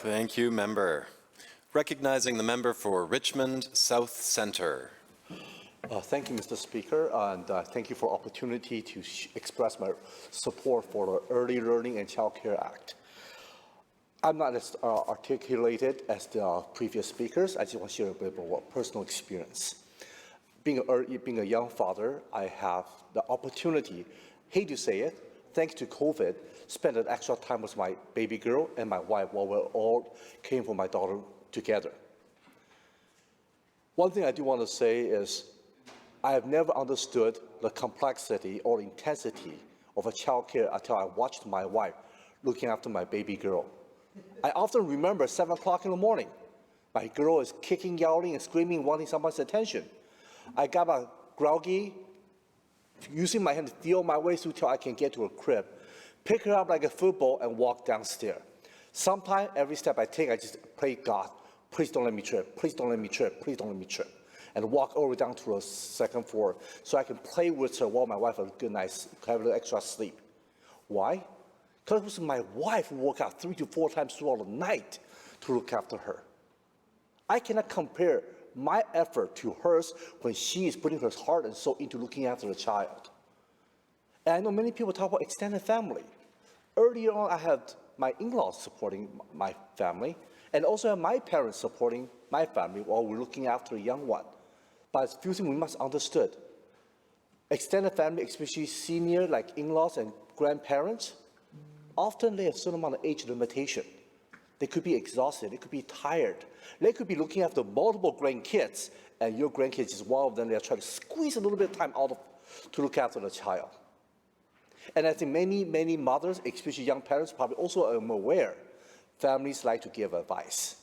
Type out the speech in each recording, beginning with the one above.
Thank you, member. Recognizing the member for Richmond South Centre. Thank you, Mr. Speaker, and thank you for the opportunity to express my support for the Early Learning and Childcare Act. I'm not as articulated as the previous speakers. I just want to share a bit of personal experience. Being a young father, I have the opportunity, hate to say it, thanks to COVID, spend an extra time with my baby girl and my wife while we're all caring for my daughter together. One thing I do want to say is I have never understood the complexity or intensity of a childcare until I watched my wife looking after my baby girl. I often remember 7 o'clock in the morning. My girl is kicking, yelling, and screaming, wanting someone's attention. I got a groggy, using my hand to feel my way through till I can get to her crib, pick her up like a football, and walk downstairs. Sometimes, every step I take, I just pray, God, please don't let me trip, please don't let me trip, please don't let me trip, and walk all the way down to the second floor so I can play with her while my wife has a good night, have a little extra sleep. Why? Because it was my wife who woke up 3 to 4 times throughout the night to look after her. I cannot compare my effort to hers when she is putting her heart and soul into looking after the child. And I know many people talk about extended family. Earlier on, I had my in-laws supporting my family, and also have my parents supporting my family while we're looking after a young one. But it's a few things we must understood. Extended family, especially senior like in-laws and grandparents, often they have a certain amount of age limitation. They could be exhausted, they could be tired. They could be looking after multiple grandkids, and your grandkids is one of them. They're trying to squeeze a little bit of time out to look after the child. And I think many mothers, especially young parents, probably also are aware families like to give advice.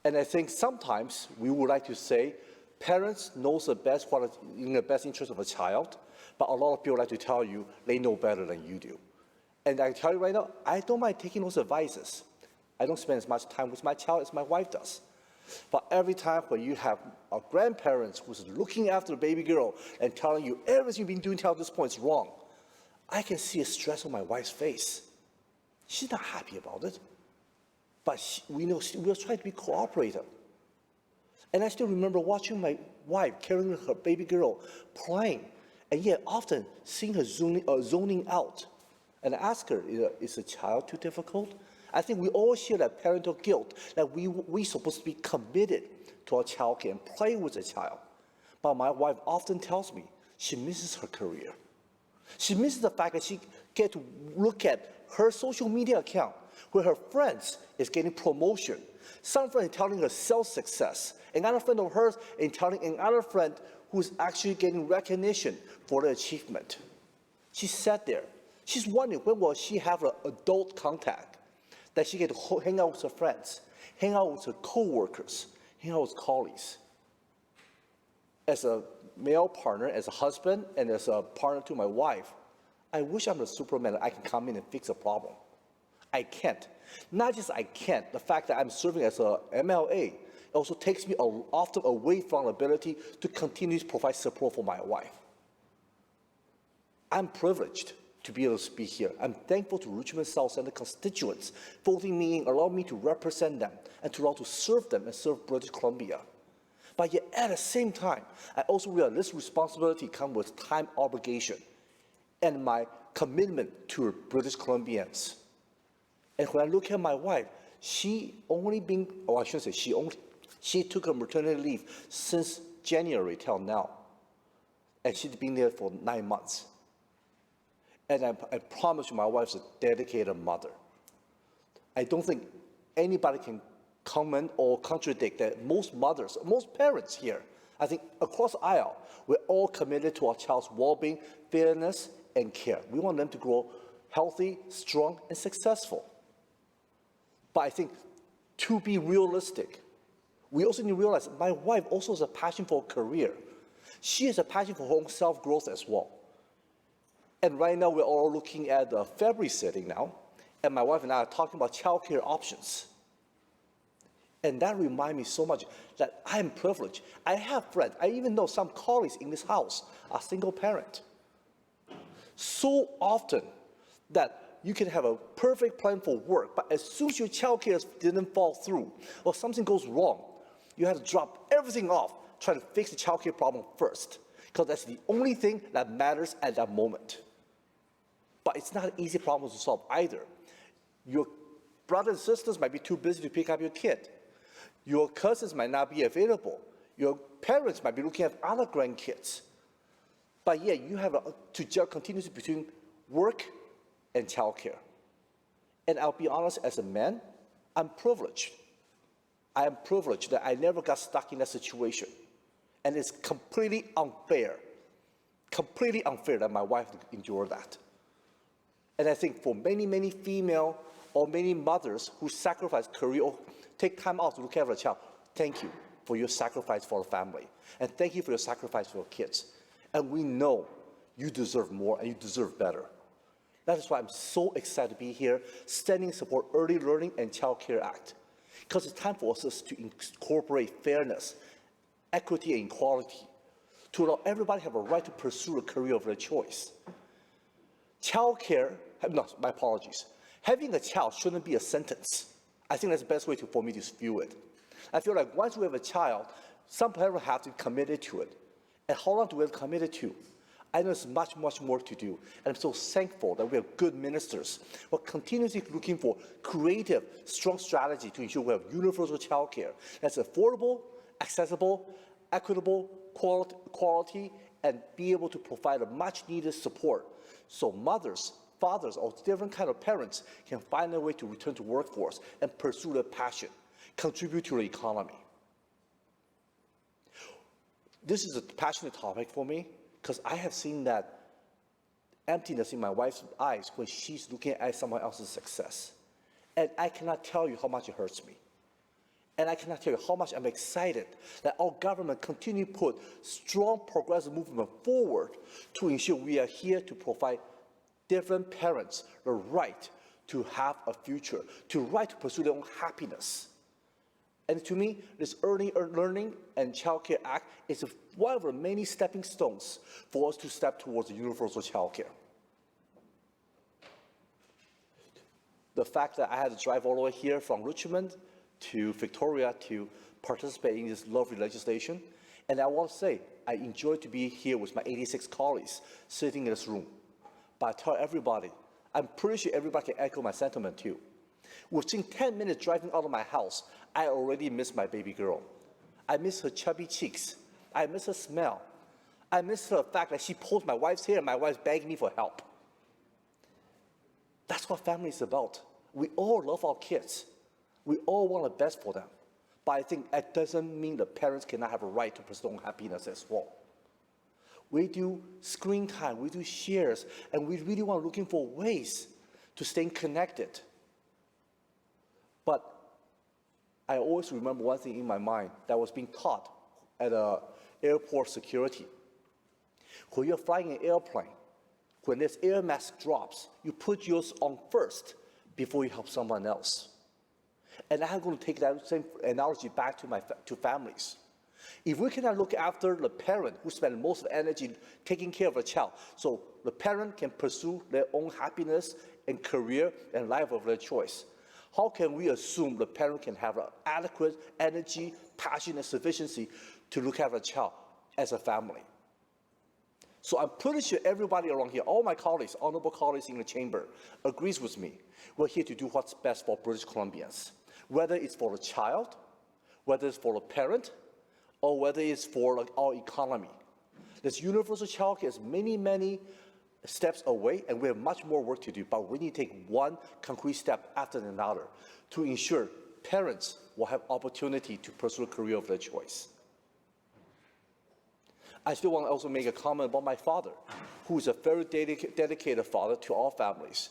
And I think sometimes we would like to say parents know the best what is in the best interest of a child, but a lot of people like to tell you they know better than you do. And I tell you right now, I don't mind taking those advices. I don't spend as much time with my child as my wife does. But every time when you have a grandparent who's looking after the baby girl and telling you everything you've been doing till this point is wrong, I can see a stress on my wife's face. She's not happy about it. But we know we're trying to be cooperative. And I still remember watching my wife carrying her baby girl, playing, and yet often seeing her zoning out. And I ask her, is the child too difficult? I think we all share that parental guilt that we're supposed to be committed to our child care and play with the child. But my wife often tells me she misses her career. She misses the fact that she gets to look at her social media account where her friends is getting promotion. Some friend is telling her self-success. Another friend of hers is telling another friend who's actually getting recognition for the achievement. She sat there. She's wondering when will she have an adult contact that she get to hang out with her friends, hang out with her co-workers, hang out with colleagues. As a male partner, as a husband, and as a partner to my wife, I wish I'm the Superman that I can come in and fix a problem. I can't. Not just I can't, the fact that I'm serving as a MLA also takes me often away from the ability to continue to provide support for my wife. I'm privileged to be able to speak here. I'm thankful to Richmond South Centre constituents voting me in, allowing me to represent them and to allow to serve them and serve British Columbia. But yet at the same time, I also realize this responsibility comes with time obligation and my commitment to British Columbians. And when I look at my wife, she took her maternity leave since January till now. And she's been there for 9 months. And I promise you my wife's a dedicated mother. I don't think anybody can comment or contradict that most mothers, most parents here, I think across the aisle, we're all committed to our child's well-being, fairness, and care. We want them to grow healthy, strong, and successful. But I think to be realistic, we also need to realize my wife also has a passion for a career. She has a passion for her own self-growth as well. And right now, we're all looking at the February sitting now, and my wife and I are talking about childcare options. And that reminds me so much that I am privileged. I have friends, I even know some colleagues in this house are single parent. So often that you can have a perfect plan for work, but as soon as your childcare didn't fall through or something goes wrong, you have to drop everything off, try to fix the childcare problem first, because that's the only thing that matters at that moment. But it's not an easy problem to solve either. Your brothers and sisters might be too busy to pick up your kid. Your cousins might not be available. Your parents might be looking at other grandkids. But yeah, you have to juggle continuously between work and childcare. And I'll be honest, as a man, I'm privileged. I am privileged that I never got stuck in that situation. And it's completely unfair that my wife endured that. And I think for many, many female or many mothers who sacrifice career or take time out to look after a child, thank you for your sacrifice for the family. And thank you for your sacrifice for your kids. And we know you deserve more and you deserve better. That is why I'm so excited to be here, standing in support Early Learning and Child Care Act. Because it's time for us to incorporate fairness, equity, and equality, to allow everybody to have a right to pursue a career of their choice. Childcare, no, my apologies. Having a child shouldn't be a sentence. I think that's the best way for me to view it. I feel like once we have a child, some parents have to be committed to it. And how long do we have committed to? I know there's much, much more to do. And I'm so thankful that we have good ministers who are continuously looking for creative, strong strategy to ensure we have universal childcare that's affordable, accessible, equitable, quality, and be able to provide a much needed support so mothers, fathers, or different kind of parents can find a way to return to workforce and pursue their passion, contribute to the economy. This is a passionate topic for me because I have seen that emptiness in my wife's eyes when she's looking at someone else's success. And I cannot tell you how much it hurts me. And I cannot tell you how much I'm excited that our government continue to put strong progressive movement forward to ensure we are here to provide different parents the right to have a future, to right to pursue their own happiness. And to me, this Early Learning and Child Care Act is one of the many stepping stones for us to step towards universal child care. The fact that I had to drive all the way here from Richmond to Victoria to participate in this lovely legislation. And I want to say, I enjoy to be here with my 86 colleagues sitting in this room. But I tell everybody, I'm pretty sure everybody can echo my sentiment too. Within 10 minutes driving out of my house, I already miss my baby girl. I miss her chubby cheeks. I miss her smell. I miss the fact that she pulls my wife's hair and my wife's begging me for help. That's what family is about. We all love our kids. We all want the best for them. But I think that doesn't mean the parents cannot have a right to pursue their own happiness as well. We do screen time, we do shares, and we really want looking for ways to stay connected. But I always remember one thing in my mind that was being taught at airport security. When you're flying an airplane, when this air mask drops, you put yours on first before you help someone else. And I'm going to take that same analogy back to families. If we cannot look after the parent who spends most of the energy taking care of a child, so the parent can pursue their own happiness and career and life of their choice, how can we assume the parent can have adequate energy, passion, and sufficiency to look after a child as a family? So I'm pretty sure everybody around here, all my colleagues, honorable colleagues in the chamber, agrees with me. We're here to do what's best for British Columbians, whether it's for the child, whether it's for the parent, or whether it's for our economy. This universal childcare is many, many steps away, and we have much more work to do, but we need to take one concrete step after another to ensure parents will have opportunity to pursue a career of their choice. I still want to also make a comment about my father, who is a very dedicated father to all families.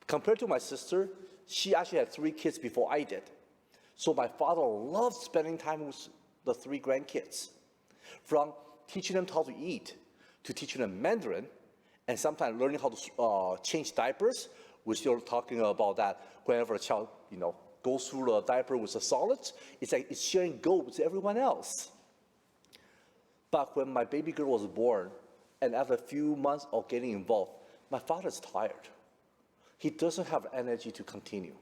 Compared to my sister, she actually had 3 kids before I did. So my father loved spending time with the 3 grandkids, from teaching them how to eat, to teaching them Mandarin, and sometimes learning how to change diapers. We're still talking about that whenever a child, goes through the diaper with the solids, it's like it's sharing gold with everyone else. But when my baby girl was born, and after a few months of getting involved, my father's tired. he doesn't have energy to continue.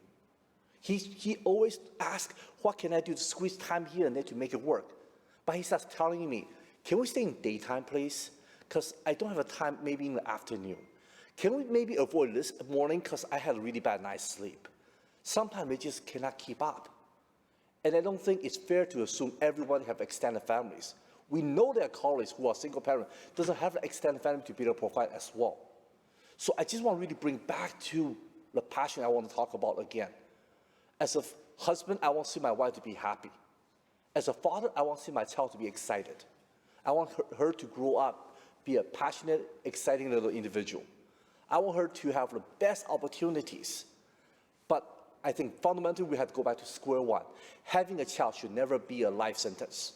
He always asks, what can I do to squeeze time here and there to make it work? But he starts telling me, can we stay in daytime, please? Because I don't have a time maybe in the afternoon. Can we maybe avoid this morning because I had a really bad night's sleep? Sometimes they just cannot keep up. And I don't think it's fair to assume everyone have extended families. We know there are colleagues who are single parents, doesn't have an extended family to be able to provide as well. So I just want to really bring back to the passion I want to talk about again. As a husband, I want to see my wife to be happy. As a father, I want to see my child to be excited. I want her to grow up, be a passionate, exciting little individual. I want her to have the best opportunities. But I think fundamentally we have to go back to square one. Having a child should never be a life sentence.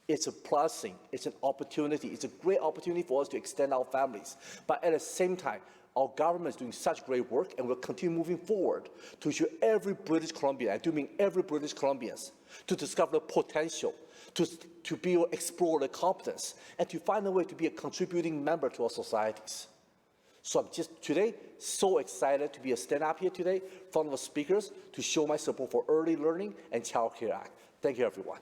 It's a blessing, it's an opportunity, it's a great opportunity for us to extend our families. But at the same time, our government is doing such great work and will continue moving forward to ensure every British Columbian, I do mean every British Columbians, to discover the potential, to be able to explore the competence, and to find a way to be a contributing member to our societies. So I'm just today so excited to be a stand-up here today in front of the speakers to show my support for early learning and Child Care Act. Thank you, everyone.